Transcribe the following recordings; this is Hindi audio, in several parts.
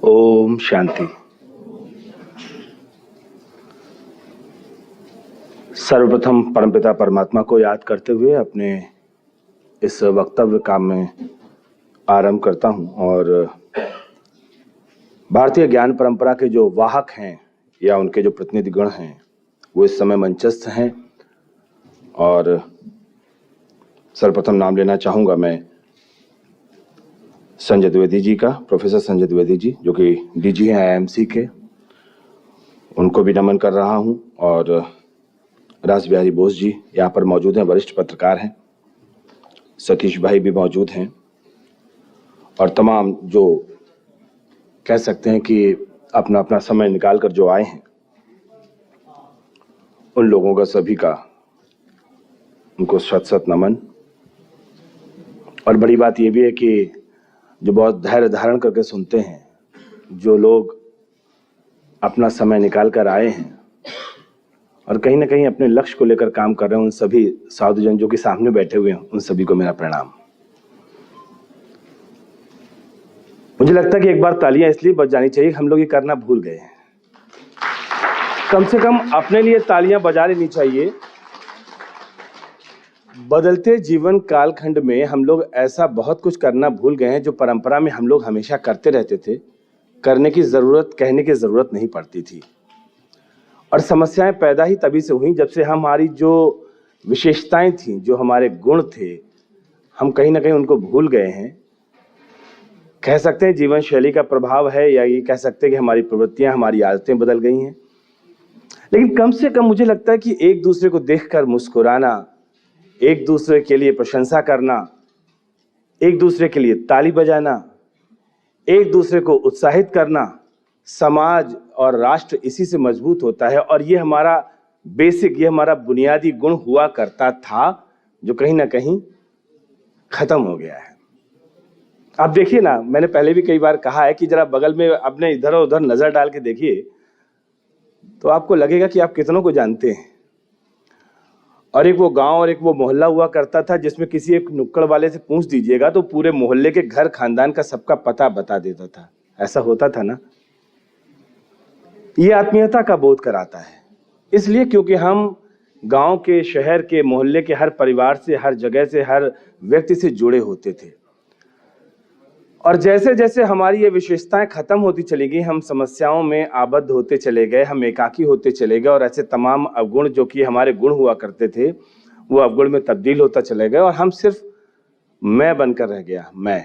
ओम शांति। सर्वप्रथम परमपिता परमात्मा को याद करते हुए अपने इस वक्तव्य काम में आरंभ करता हूं और भारतीय ज्ञान परंपरा के जो वाहक हैं या उनके जो प्रतिनिधिगण हैं वो इस समय मंचस्थ हैं। और सर्वप्रथम नाम लेना चाहूंगा मैं संजय द्विवेदी जी का, प्रोफेसर संजय द्विवेदी जी, जो कि डीजी हैं आईएमसी के, उनको भी नमन कर रहा हूं। और रास बिहारी बोस जी यहाँ पर मौजूद हैं, वरिष्ठ पत्रकार हैं। सतीश भाई भी मौजूद हैं और तमाम जो कह सकते हैं कि अपना अपना समय निकाल कर जो आए हैं, उन लोगों का सभी का उनको शत शत नमन। और बड़ी बात यह भी है कि जो बहुत धैर्य धारण करके सुनते हैं, जो लोग अपना समय निकाल कर आए हैं और कहीं ना कहीं अपने लक्ष्य को लेकर काम कर रहे हैं, उन सभी साधुजन जो कि सामने बैठे हुए हैं, उन सभी को मेरा प्रणाम। मुझे लगता है कि एक बार तालियां इसलिए बज जानी चाहिए, हम लोग ये करना भूल गए हैं। कम से कम अपने लिए तालियां बजा लेनी चाहिए। बदलते जीवन कालखंड में हम लोग ऐसा बहुत कुछ करना भूल गए हैं जो परंपरा में हम लोग हमेशा करते रहते थे। करने की जरूरत, कहने की जरूरत नहीं पड़ती थी। और समस्याएं पैदा ही तभी से हुई जब से हमारी जो विशेषताएं थी, जो हमारे गुण थे, हम कहीं ना कहीं उनको भूल गए हैं। कह सकते हैं जीवन शैली का प्रभाव है, या ये कह सकते हैं कि हमारी प्रवृत्तियां, हमारी आदतें बदल गई हैं। लेकिन कम से कम मुझे लगता है कि एक दूसरे को देखकर मुस्कुराना, एक दूसरे के लिए प्रशंसा करना, एक दूसरे के लिए ताली बजाना, एक दूसरे को उत्साहित करना, समाज और राष्ट्र इसी से मजबूत होता है। और ये हमारा बेसिक, ये हमारा बुनियादी गुण हुआ करता था, जो कहीं ना कहीं खत्म हो गया है। आप देखिए ना, मैंने पहले भी कई बार कहा है कि जरा बगल में अपने इधर उधर नजर डाल के देखिए तो आपको लगेगा कि आप कितनों को जानते हैं। और एक वो गांव और एक वो मोहल्ला हुआ करता था जिसमें किसी एक नुक्कड़ वाले से पूछ दीजिएगा तो पूरे मोहल्ले के घर खानदान का सबका पता बता देता था। ऐसा होता था ना। ये आत्मीयता का बोध कराता है, इसलिए क्योंकि हम गांव के, शहर के, मोहल्ले के हर परिवार से, हर जगह से, हर व्यक्ति से जुड़े होते थे। और जैसे जैसे हमारी ये विशेषताएं खत्म होती चली गई, हम समस्याओं में आबद्ध होते चले गए, हम एकाकी होते चले गए और ऐसे तमाम अवगुण जो कि हमारे गुण हुआ करते थे वो अवगुण में तब्दील होता चले गए और हम सिर्फ मैं बनकर रह गया, मैं।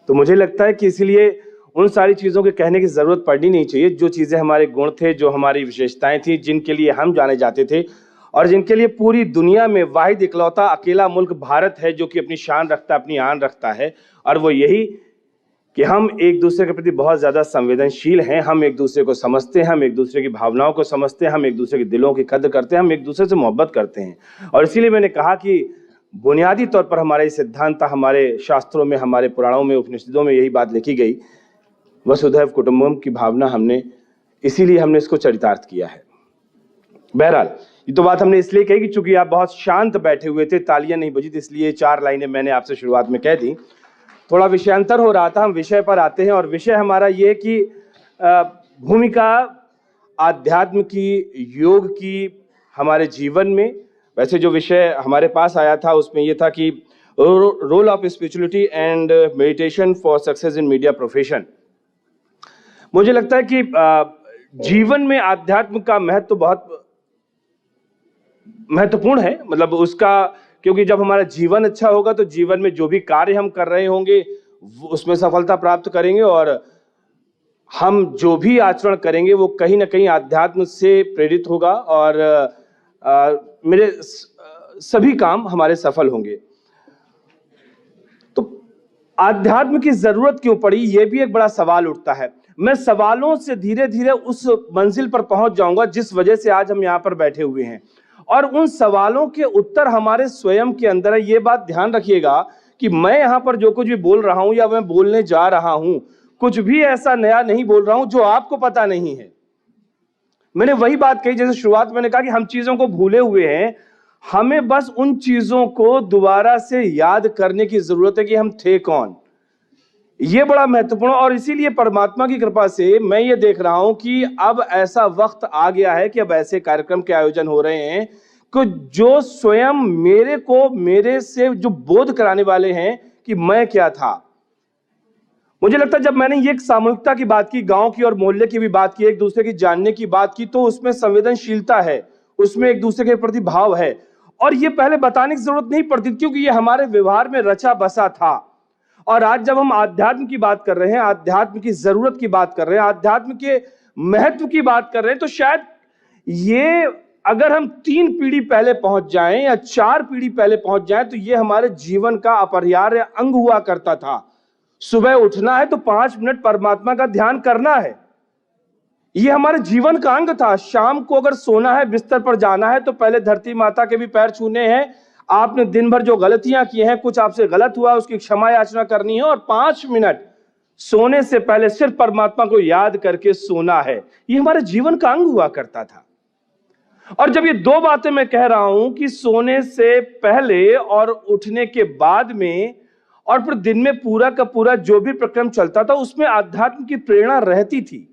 तो मुझे लगता है कि इसीलिए उन सारी चीजों के कहने की जरूरत पड़नी नहीं चाहिए। जो चीजें हमारे गुण थे, जो हमारी विशेषताएं थी, जिनके लिए हम जाने जाते थे और जिनके लिए पूरी दुनिया में वाहिद इकलौता अकेला मुल्क भारत है जो कि अपनी शान रखता है, अपनी आन रखता है। और वो यही कि हम एक दूसरे के प्रति बहुत ज्यादा संवेदनशील हैं, हम एक दूसरे को समझते हैं, हम एक दूसरे की भावनाओं को समझते हैं, हम एक दूसरे के दिलों की कद्र करते हैं, हम एक दूसरे से मोहब्बत करते हैं। और इसीलिए मैंने कहा कि बुनियादी तौर पर हमारे सिद्धांत, हमारे शास्त्रों में, हमारे पुराणों में, उपनिषदों में यही बात लिखी गई, वसुधैव कुटुंबकम की भावना हमने, इसीलिए हमने इसको चरितार्थ किया है। बहरहाल ये तो बात हमने इसलिए कही कि चूंकि आप बहुत शांत बैठे हुए थे, तालियां नहीं बजी, इसलिए 4 लाइनें मैंने आपसे शुरुआत में कह दी। थोड़ा विषयांतर हो रहा था, हम विषय पर आते हैं। और विषय हमारा ये कि भूमिका आध्यात्म की, योग की हमारे जीवन में। वैसे जो विषय हमारे पास आया था उसमें ये था कि role of spirituality and meditation for success in media profession. मुझे लगता है कि जीवन में आध्यात्म का महत्व तो बहुत महत्वपूर्ण है, मतलब उसका, क्योंकि जब हमारा जीवन अच्छा होगा तो जीवन में जो भी कार्य हम कर रहे होंगे उसमें सफलता प्राप्त करेंगे और हम जो भी आचरण करेंगे वो कहीं ना कहीं आध्यात्म से प्रेरित होगा और मेरे सभी काम हमारे सफल होंगे। तो आध्यात्म की जरूरत क्यों पड़ी, ये भी एक बड़ा सवाल उठता है। मैं सवालों से धीरे धीरे उस मंजिल पर पहुंच जाऊंगा जिस वजह से आज हम यहां पर बैठे हुए हैं। और उन सवालों के उत्तर हमारे स्वयं के अंदर है। ये बात ध्यान रखिएगा कि मैं यहां पर जो कुछ भी बोल रहा हूं या मैं बोलने जा रहा हूं, कुछ भी ऐसा नया नहीं बोल रहा हूं जो आपको पता नहीं है। मैंने वही बात कही, जैसे शुरुआत मैंने कहा कि हम चीजों को भूले हुए हैं, हमें बस उन चीजों को दोबारा से याद करने की जरूरत है कि हम थे कौन। ये बड़ा महत्वपूर्ण, और इसीलिए परमात्मा की कृपा से मैं ये देख रहा हूं कि अब ऐसा वक्त आ गया है कि अब ऐसे कार्यक्रम के आयोजन हो रहे हैं कि जो स्वयं मेरे से जो बोध कराने वाले हैं कि मैं क्या था। मुझे लगता है जब मैंने ये एक सामूहिकता की बात की, गांव की और मोहल्ले की भी बात की, एक दूसरे की जानने की बात की, तो उसमें संवेदनशीलता है, उसमें एक दूसरे के प्रति भाव है, और ये पहले बताने की जरूरत नहीं पड़ती क्योंकि ये हमारे व्यवहार में रचा बसा था। और आज जब हम आध्यात्म की बात कर रहे हैं, आध्यात्म की जरूरत की बात कर रहे हैं, आध्यात्म के महत्व की बात कर रहे हैं, तो शायद ये अगर हम 3 पीढ़ी पहले पहुंच जाएं या 4 पीढ़ी पहले पहुंच जाएं तो ये हमारे जीवन का अपरिहार्य अंग हुआ करता था। सुबह उठना है तो 5 मिनट परमात्मा का ध्यान करना है, ये हमारे जीवन का अंग था। शाम को अगर सोना है, बिस्तर पर जाना है, तो पहले धरती माता के भी पैर छूने हैं। आपने दिन भर जो गलतियां की हैं, कुछ आपसे गलत हुआ, उसकी क्षमा याचना करनी है, और 5 मिनट सोने से पहले सिर्फ परमात्मा को याद करके सोना है। ये हमारे जीवन का अंग हुआ करता था। और जब ये 2 बातें मैं कह रहा हूं कि सोने से पहले और उठने के बाद में, और फिर दिन में पूरा का पूरा जो भी प्रक्रम चलता था उसमें आध्यात्म की प्रेरणा रहती थी।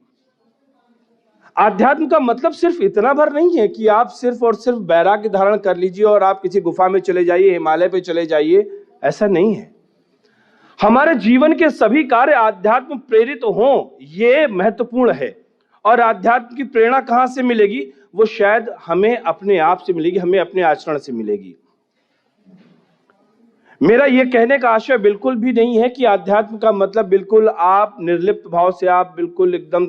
आध्यात्म का मतलब सिर्फ इतना भर नहीं है कि आप सिर्फ और सिर्फ वैराग्य धारण कर लीजिए और आप किसी गुफा में चले जाइए, हिमालय पे चले जाइए, ऐसा नहीं है। हमारे जीवन के सभी कार्य आध्यात्म प्रेरित हों, ये महत्वपूर्ण है। और आध्यात्म की प्रेरणा कहां से मिलेगी? वो शायद हमें अपने आप से मिलेगी, हमें अपने आचरण से मिलेगी। मेरा ये कहने का आशय बिल्कुल भी नहीं है कि आध्यात्म का मतलब बिल्कुल आप निर्लिप्त भाव से आप बिल्कुल एकदम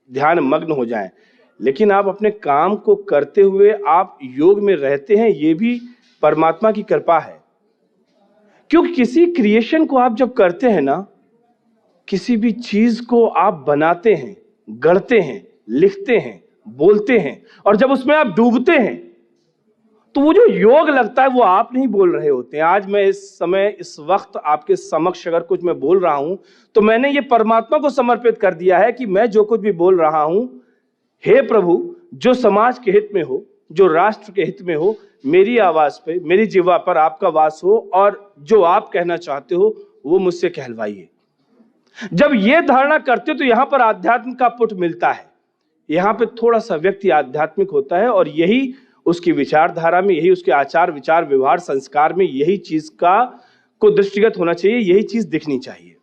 ध्यान मग्न हो जाएं, लेकिन आप अपने काम को करते हुए आप योग में रहते हैं, ये भी परमात्मा की कृपा है। क्योंकि किसी क्रिएशन को आप जब करते हैं ना, किसी भी चीज को आप बनाते हैं, गढ़ते हैं, लिखते हैं, बोलते हैं, और जब उसमें आप डूबते हैं तो वो जो योग लगता है वो आप नहीं बोल रहे होते हैं। आज मैं इस समय इस वक्त आपके समक्ष अगर कुछ मैं बोल रहा हूं तो मैंने ये परमात्मा को समर्पित कर दिया है कि मैं जो कुछ भी बोल रहा हूं, हे प्रभु, जो समाज के हित में हो, जो राष्ट्र के हित में हो, मेरी आवाज पे, मेरी जिह्वा पर आपका वास हो, और जो आप कहना चाहते हो वो मुझसे कहलवाइए। जब ये धारणा करते हो तो यहां पर आध्यात्म का पुट मिलता है। यहां पे थोड़ा सा व्यक्ति आध्यात्मिक होता है, और यही उसकी विचारधारा में, यही उसके आचार विचार व्यवहार संस्कार में यही चीज को दृष्टिगत होना चाहिए, यही चीज दिखनी चाहिए।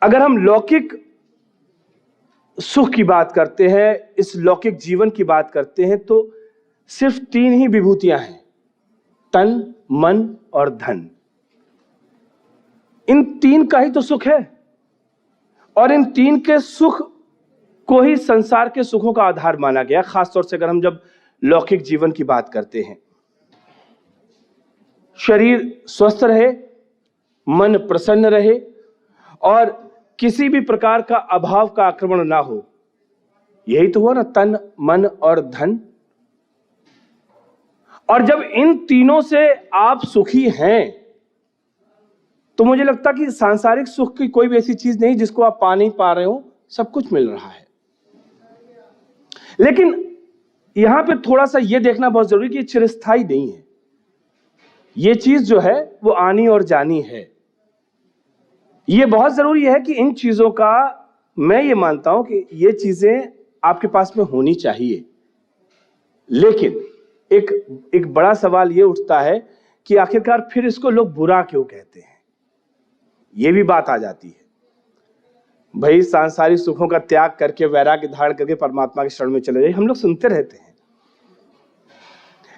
अगर हम लौकिक सुख की बात करते हैं, इस लौकिक जीवन की बात करते हैं, तो सिर्फ 3 ही विभूतियां हैं, तन, मन और धन। इन 3 का ही तो सुख है, और इन 3 के सुख को ही संसार के सुखों का आधार माना गया। खासतौर से अगर हम जब लौकिक जीवन की बात करते हैं, शरीर स्वस्थ रहे, मन प्रसन्न रहे, और किसी भी प्रकार का अभाव का आक्रमण ना हो, यही तो हुआ ना तन, मन और धन। और जब इन तीनों से आप सुखी हैं तो मुझे लगता कि सांसारिक सुख की कोई भी ऐसी चीज नहीं जिसको आप पा नहीं पा रहे हो, सब कुछ मिल रहा है। लेकिन यहां पे थोड़ा सा यह देखना बहुत जरूरी कि चिरस्थायी नहीं है। यह चीज जो है वो आनी और जानी है। यह बहुत जरूरी है कि इन चीजों का, मैं ये मानता हूं कि ये चीजें आपके पास में होनी चाहिए। लेकिन एक बड़ा सवाल यह उठता है कि आखिरकार फिर इसको लोग बुरा क्यों कहते हैं? यह भी बात आ जाती है। भाई, सांसारिक सुखों का त्याग करके, वैराग्य धारण करके परमात्मा के शरण में चले जाइए, हम लोग सुनते रहते हैं।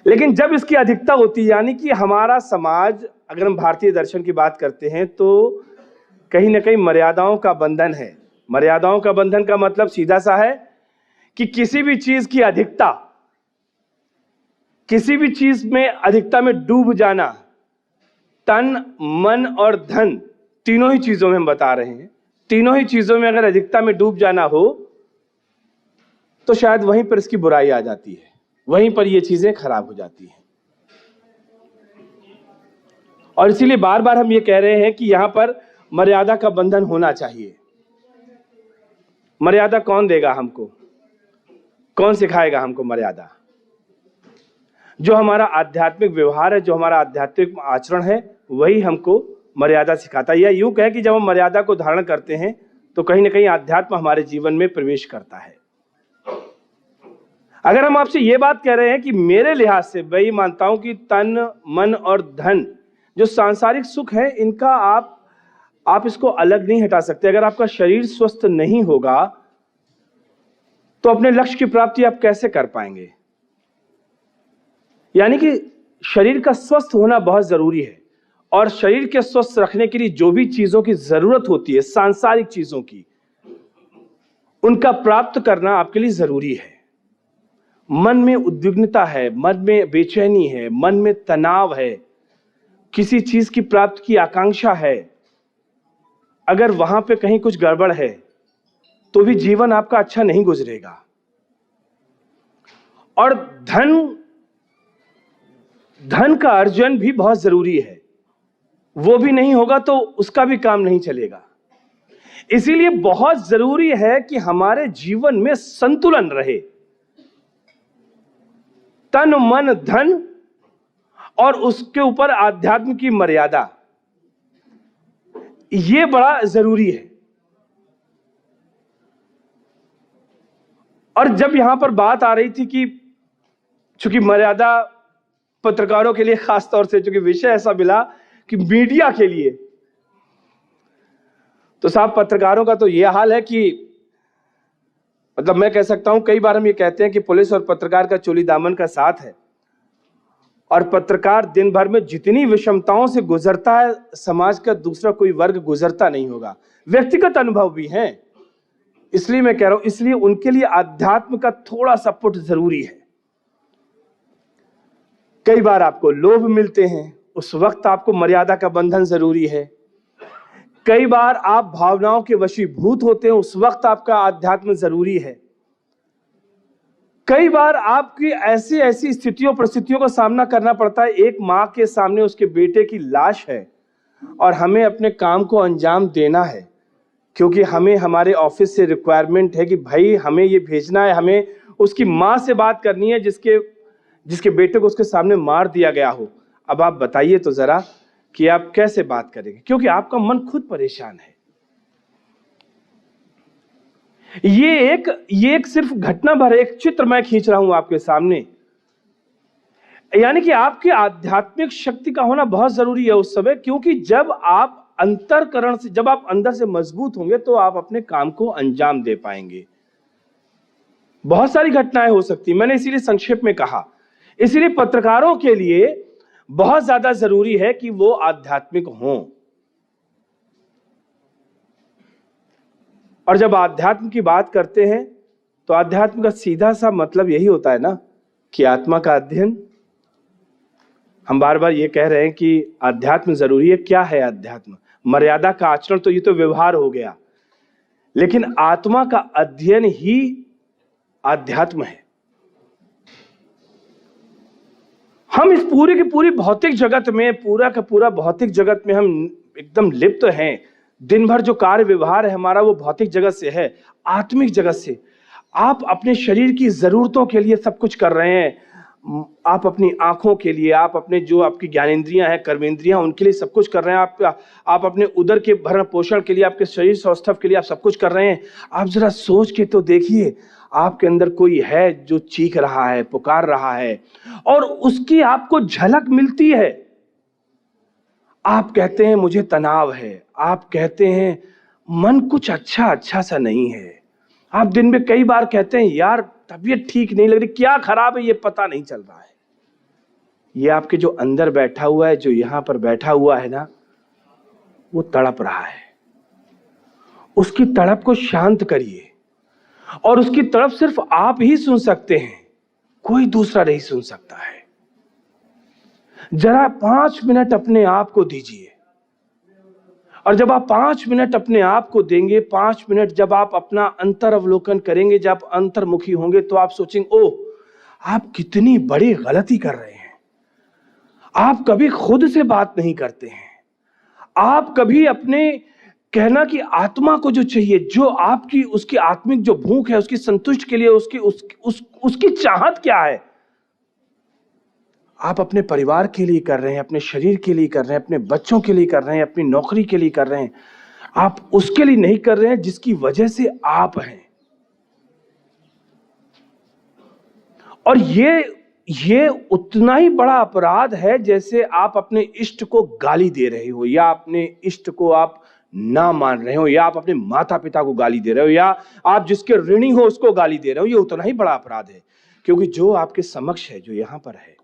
लेकिन जब इसकी अधिकता होती है, यानी कि हमारा समाज, अगर हम भारतीय दर्शन की बात करते हैं तो कहीं ना कहीं मर्यादाओं का बंधन है। मर्यादाओं का बंधन का मतलब सीधा सा है कि किसी भी चीज की अधिकता, किसी भी चीज में अधिकता में डूब जाना, तन, मन और धन, तीनों ही चीजों में हम बता रहे हैं, तीनों ही चीजों में अगर अधिकता में डूब जाना हो तो शायद वहीं पर इसकी बुराई आ जाती है, वहीं पर ये चीजें खराब हो जाती हैं। और इसीलिए बार बार हम ये कह रहे हैं कि यहां पर मर्यादा का बंधन होना चाहिए। मर्यादा कौन देगा हमको? कौन सिखाएगा हमको मर्यादा? जो हमारा आध्यात्मिक व्यवहार है, जो हमारा आध्यात्मिक आचरण है, वही हमको मर्यादा सिखाता है। या यूं कहें कि जब हम मर्यादा को धारण करते हैं तो कहीं ना कहीं आध्यात्म हमारे जीवन में प्रवेश करता है। अगर हम आपसे ये बात कह रहे हैं कि मेरे लिहाज से मैं ये मानता हूं कि तन, मन और धन जो सांसारिक सुख है, इनका आप इसको अलग नहीं हटा सकते। अगर आपका शरीर स्वस्थ नहीं होगा तो अपने लक्ष्य की प्राप्ति आप कैसे कर पाएंगे? यानी कि शरीर का स्वस्थ होना बहुत जरूरी है, और शरीर के स्वस्थ रखने के लिए जो भी चीजों की जरूरत होती है, सांसारिक चीजों की, उनका प्राप्त करना आपके लिए जरूरी है। मन में उद्विग्नता है, मन में बेचैनी है, मन में तनाव है, किसी चीज की प्राप्ति की आकांक्षा है, अगर वहां पे कहीं कुछ गड़बड़ है तो भी जीवन आपका अच्छा नहीं गुजरेगा। और धन का अर्जन भी बहुत जरूरी है, वो भी नहीं होगा तो उसका भी काम नहीं चलेगा। इसीलिए बहुत जरूरी है कि हमारे जीवन में संतुलन रहे, तन, मन, धन और उसके ऊपर आध्यात्म की मर्यादा, ये बड़ा जरूरी है। और जब यहां पर बात आ रही थी कि चूंकि मर्यादा पत्रकारों के लिए खास तौर से, चूंकि विषय ऐसा मिला कि मीडिया के लिए, तो साहब पत्रकारों का तो यह हाल है कि मतलब मैं कह सकता हूं, कई बार हम ये कहते हैं कि पुलिस और पत्रकार का चोली दामन का साथ है, और पत्रकार दिन भर में जितनी विषमताओं से गुजरता है, समाज का दूसरा कोई वर्ग गुजरता नहीं होगा। व्यक्तिगत अनुभव भी हैं, इसलिए मैं कह रहा हूं, इसलिए उनके लिए अध्यात्म का थोड़ा सा पुट जरूरी है। कई बार आपको लोभ मिलते हैं, उस वक्त आपको मर्यादा का बंधन जरूरी है। कई बार आप भावनाओं के वशीभूत होते हैं, उस वक्त आपका आध्यात्म जरूरी है। कई बार आपकी ऐसी ऐसी स्थितियों परिस्थितियों का सामना करना पड़ता है, एक मां के सामने उसके बेटे की लाश है और हमें अपने काम को अंजाम देना है, क्योंकि हमें हमारे ऑफिस से रिक्वायरमेंट है कि भाई हमें ये भेजना है, हमें उसकी मां से बात करनी है जिसके बेटे को उसके सामने मार दिया गया हो। अब आप बताइए तो जरा कि आप कैसे बात करेंगे, क्योंकि आपका मन खुद परेशान है। ये एक सिर्फ घटना भर एक चित्र मैं खींच रहा हूं आपके सामने, यानी कि आपकी आध्यात्मिक शक्ति का होना बहुत जरूरी है उस समय, क्योंकि जब आप अंतरकरण से, जब आप अंदर से मजबूत होंगे तो आप अपने काम को अंजाम दे पाएंगे। बहुत सारी घटनाएं हो सकती, मैंने इसीलिए संक्षेप में कहा। इसीलिए पत्रकारों के लिए बहुत ज्यादा जरूरी है कि वो आध्यात्मिक हों। और जब आध्यात्म की बात करते हैं तो आध्यात्म का सीधा सा मतलब यही होता है ना कि आत्मा का अध्ययन। हम बार बार ये कह रहे हैं कि आध्यात्म जरूरी है। क्या है अध्यात्म? मर्यादा का आचरण, तो ये तो व्यवहार हो गया, लेकिन आत्मा का अध्ययन ही आध्यात्म है। हम इस पूरे की पूरी भौतिक जगत में, पूरा का पूरा भौतिक जगत में हम एकदम लिप्त हैं। दिन भर जो कार्य व्यवहार है हमारा वो भौतिक जगत से है, आत्मिक जगत से। आप अपने शरीर की जरूरतों के लिए सब कुछ कर रहे हैं, आप अपनी आंखों के लिए, आप अपने जो आपकी ज्ञानेंद्रियां हैं, कर्मेंद्रियां, उनके लिए सब कुछ कर रहे हैं। आप अपने उदर के भरण पोषण के लिए, आपके शरीर सौष्ठव के लिए आप सब कुछ कर रहे हैं। आप जरा सोच के तो देखिए, आपके अंदर कोई है जो चीख रहा है, पुकार रहा है, और उसकी आपको झलक मिलती है। आप कहते हैं मुझे तनाव है, आप कहते हैं मन कुछ अच्छा सा नहीं है, आप दिन में कई बार कहते हैं यार तबीयत ठीक नहीं लग रही, क्या खराब है ये पता नहीं चल रहा है। ये आपके जो अंदर बैठा हुआ है, जो यहां पर बैठा हुआ है ना, वो तड़प रहा है। उसकी तड़प को शांत करिए, और उसकी तड़प सिर्फ आप ही सुन सकते हैं, कोई दूसरा नहीं सुन सकता है। जरा 5 मिनट अपने आप को दीजिए, और जब आप 5 मिनट अपने आप को देंगे, 5 मिनट जब आप अपना अंतर अवलोकन करेंगे, जब अंतर्मुखी होंगे, तो आप सोचेंगे ओह आप कितनी बड़ी गलती कर रहे हैं। आप कभी खुद से बात नहीं करते हैं, आप कभी अपने कहना कि आत्मा को जो चाहिए, जो आपकी उसकी आत्मिक जो भूख है, उसकी संतुष्ट के लिए उसकी चाहत क्या है, आप अपने परिवार के लिए कर रहे हैं, अपने शरीर के लिए कर रहे हैं, अपने बच्चों के लिए कर रहे हैं, अपनी नौकरी के लिए कर रहे हैं, आप उसके लिए नहीं कर रहे हैं जिसकी वजह से आप हैं। और ये उतना ही बड़ा अपराध है जैसे आप अपने इष्ट को गाली दे रहे हो, या अपने इष्ट को आप ना मान रहे हो, या आप अपने माता पिता को गाली दे रहे हो, या आप जिसके ऋणी हो उसको गाली दे रहे हो। ये उतना ही बड़ा अपराध है, क्योंकि जो आपके समक्ष है, जो यहां पर है,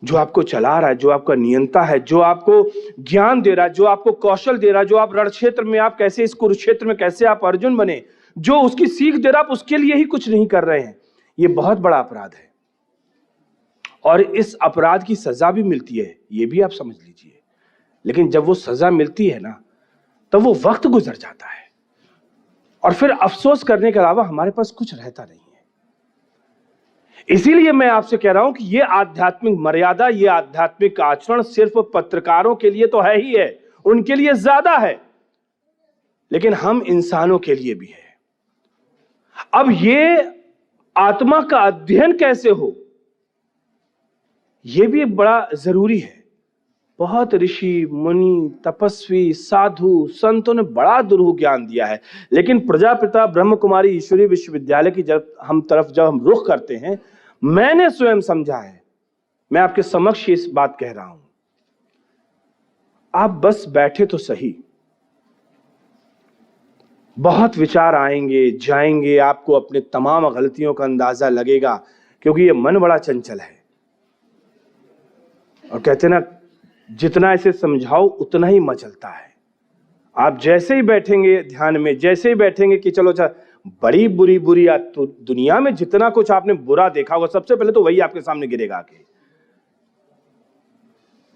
जो आपको चला रहा है, जो आपका नियंता है, जो आपको ज्ञान दे रहा है, जो आपको कौशल दे रहा है, जो आप रण क्षेत्र में आप कैसे, इस कुरुक्षेत्र में कैसे आप अर्जुन बने, जो उसकी सीख दे रहा है, आप उसके लिए ही कुछ नहीं कर रहे हैं। ये बहुत बड़ा अपराध है और इस अपराध की सजा भी मिलती है, ये भी आप समझ लीजिए। लेकिन जब वो सजा मिलती है ना, तब वो वक्त गुजर जाता है और फिर अफसोस करने के अलावा हमारे पास कुछ रहता नहीं है। इसीलिए मैं आपसे कह रहा हूं कि ये आध्यात्मिक मर्यादा, ये आध्यात्मिक आचरण सिर्फ पत्रकारों के लिए तो है ही है, उनके लिए ज्यादा है, लेकिन हम इंसानों के लिए भी है। अब ये आत्मा का अध्ययन कैसे हो, यह भी बड़ा जरूरी है। बहुत ऋषि मुनि तपस्वी साधु संतों ने बड़ा दुरूह ज्ञान दिया है, लेकिन प्रजापिता ब्रह्म कुमारी ईश्वरीय विश्वविद्यालय की जब हम रुख करते हैं, मैंने स्वयं समझा है, मैं आपके समक्ष इस बात कह रहा हूं, आप बस बैठे तो सही, बहुत विचार आएंगे जाएंगे, आपको अपने तमाम गलतियों का अंदाजा लगेगा, क्योंकि ये मन बड़ा चंचल है। और कहते ना, जितना इसे समझाओ उतना ही मचलता है। आप जैसे ही बैठेंगे ध्यान में, जैसे ही बैठेंगे कि चलो बड़ी बुरी तो दुनिया में जितना कुछ आपने बुरा देखा होगा, सबसे पहले तो वही आपके सामने गिरेगा आके,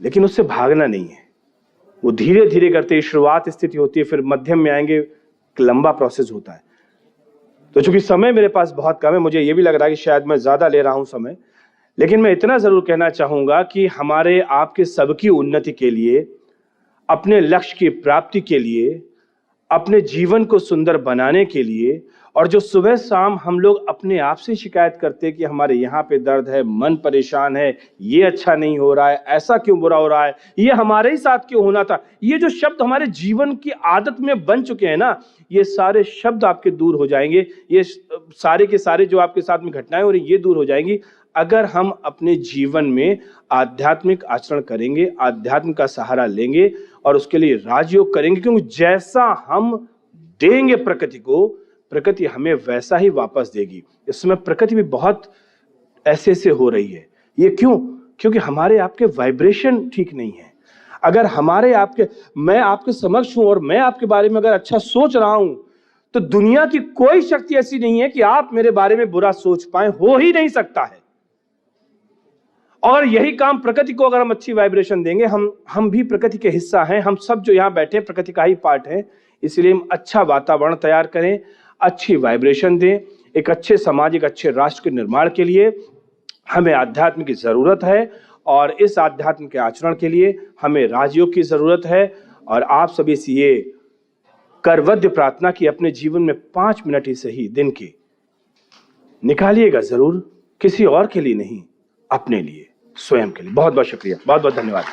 लेकिन उससे भागना नहीं है। वो धीरे धीरे करते शुरुआत स्थिति होती है, फिर मध्यम में आएंगे, एक लंबा प्रोसेस होता है। तो चूंकि समय मेरे पास बहुत कम है, मुझे ये भी लग रहा है कि शायद मैं ज्यादा ले रहा हूं समय, लेकिन मैं इतना जरूर कहना चाहूंगा कि हमारे आपके सबकी उन्नति के लिए, अपने लक्ष्य की प्राप्ति के लिए, अपने जीवन को सुंदर बनाने के लिए, और जो सुबह शाम हम लोग अपने आप से शिकायत करते हैं कि हमारे यहाँ पे दर्द है, मन परेशान है, ये अच्छा नहीं हो रहा है, ऐसा क्यों बुरा हो रहा है, ये हमारे ही साथ क्यों होना था, ये जो शब्द हमारे जीवन की आदत में बन चुके हैं ना, ये सारे शब्द आपके दूर हो जाएंगे। ये सारे के सारे जो आपके साथ में घटनाएं हो रही, ये दूर हो जाएंगी अगर हम अपने जीवन में आध्यात्मिक आचरण करेंगे, आध्यात्म का सहारा लेंगे और उसके लिए राजयोग करेंगे। क्योंकि जैसा हम देंगे प्रकृति को, प्रकृति हमें वैसा ही वापस देगी। इस समय प्रकृति भी बहुत ऐसे हो रही है। ये क्यों? क्योंकि हमारे आपके वाइब्रेशन ठीक नहीं है। अगर हमारे आपके, मैं आपके समक्ष हूं और मैं आपके बारे में अगर अच्छा सोच रहा हूं, तो दुनिया की कोई शक्ति ऐसी नहीं है कि आप मेरे बारे में बुरा सोच पाए, हो ही नहीं सकता है। और यही काम प्रकृति को अगर हम अच्छी वाइब्रेशन देंगे, हम भी प्रकृति के हिस्सा हैं, हम सब जो यहां बैठे प्रकृति का ही पार्ट है। इसलिए हम अच्छा वातावरण तैयार करें, अच्छी वाइब्रेशन दें। एक अच्छे समाज, एक अच्छे राष्ट्र के निर्माण के लिए हमें आध्यात्म की जरूरत है, और इस आध्यात्म के आचरण के लिए हमें राजयोग की जरूरत है। और आप सभी से ये करवद्य प्रार्थना की अपने जीवन में 5 मिनट ही सही दिन के निकालिएगा जरूर, किसी और के लिए नहीं, अपने लिए, स्वयं के लिए। बहुत बहुत शुक्रिया, बहुत बहुत धन्यवाद।